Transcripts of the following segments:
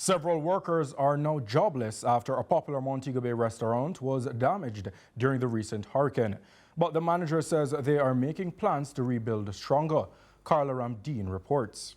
Several workers are now jobless after a popular Montego Bay restaurant was damaged during the recent hurricane. But the manager says they are making plans to rebuild stronger. Carla Ramdeen reports.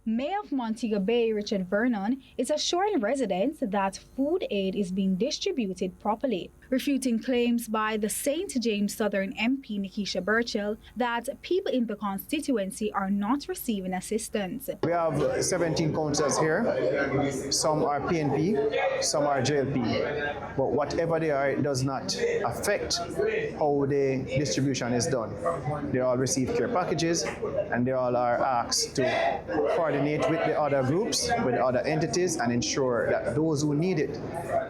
Mayor of Montego Bay, Richard Vernon, is assuring residents that food aid is being distributed properly, refuting claims by the St. James Southern MP Nikisha Burchell that people in the constituency are not receiving assistance. We have 17 councillors here. Some are PNP, some are JLP. But whatever they are, it does not affect how the distribution is done. They all receive care packages and they all are asked to coordinate with the other groups, with other entities, and ensure that those who need it,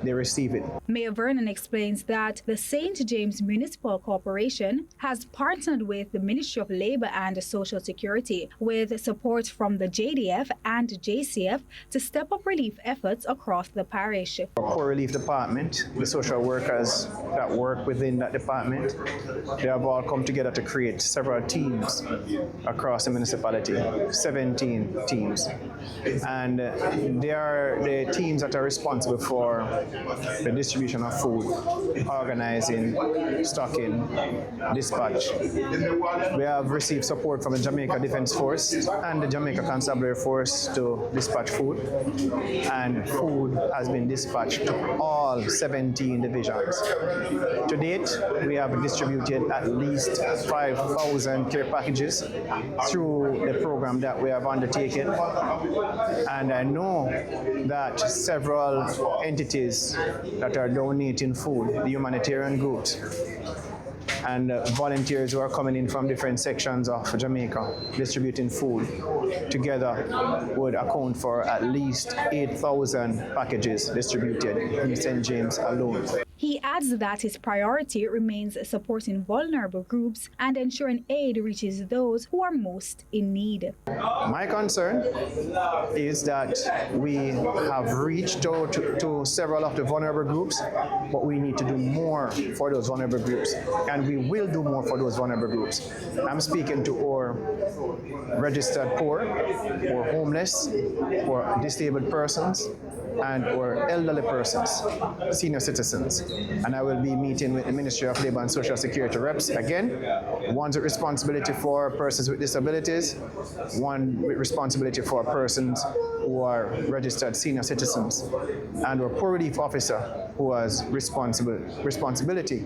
they receive it. Mayor Vernon explains that the St. James Municipal Corporation has partnered with the Ministry of Labour and Social Security with support from the JDF and JCF to step up relief efforts across the parish. Our Poor Relief Department, the social workers that work within that department, they have all come together to create several teams across the municipality, 17 teams. And they are the teams that are responsible for the distribution of food, organizing, stocking, dispatch. We have received support from the Jamaica Defense Force and the Jamaica Constabulary Force to dispatch food, and food has been dispatched to all 17 divisions. To date, we have distributed at least 5,000 care packages through the program that we have undertaken, and I know that several entities that are donating food, the humanitarian groups, and volunteers who are coming in from different sections of Jamaica distributing food together would account for at least 8,000 packages distributed in St. James alone. He adds that his priority remains supporting vulnerable groups and ensuring aid reaches those who are most in need. My concern is that we have reached out to several of the vulnerable groups, but we need to do more for those vulnerable groups, and we will do more for those vulnerable groups. I'm speaking to our registered poor, or homeless, or disabled persons, and or elderly persons, senior citizens. And I will be meeting with the Ministry of Labour and Social Security reps again, one with responsibility for persons with disabilities, one with responsibility for persons who are registered senior citizens, and our poor relief officer who has responsibility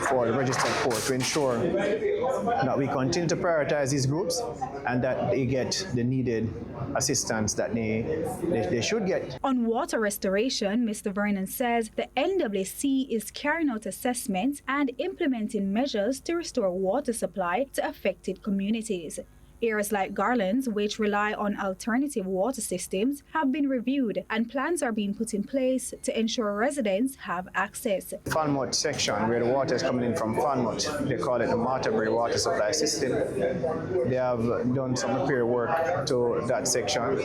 for the registered poor, to ensure that we continue to prioritize these groups and that they get the needed assistance that they should get. On water restoration, Mr. Vernon says the NWC is carrying out assessments and implementing measures to restore water supply to affected communities. Areas like Garlands, which rely on alternative water systems, have been reviewed and plans are being put in place to ensure residents have access. Falmouth section, where the water is coming in from Falmouth, they call it the Montego water supply system. They have done some repair work to that section,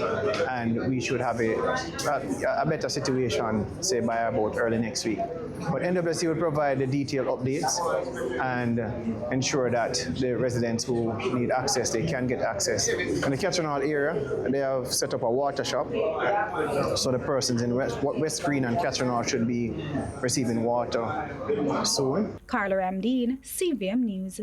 and we should have a better situation, say, by about early next week. But NWC will provide the detailed updates and ensure that the residents who need access, they can get access. In the Catronall area, they have set up a water shop, so the persons in West Green and Catronall should be receiving water soon. Carla Ramdeen, CVM News.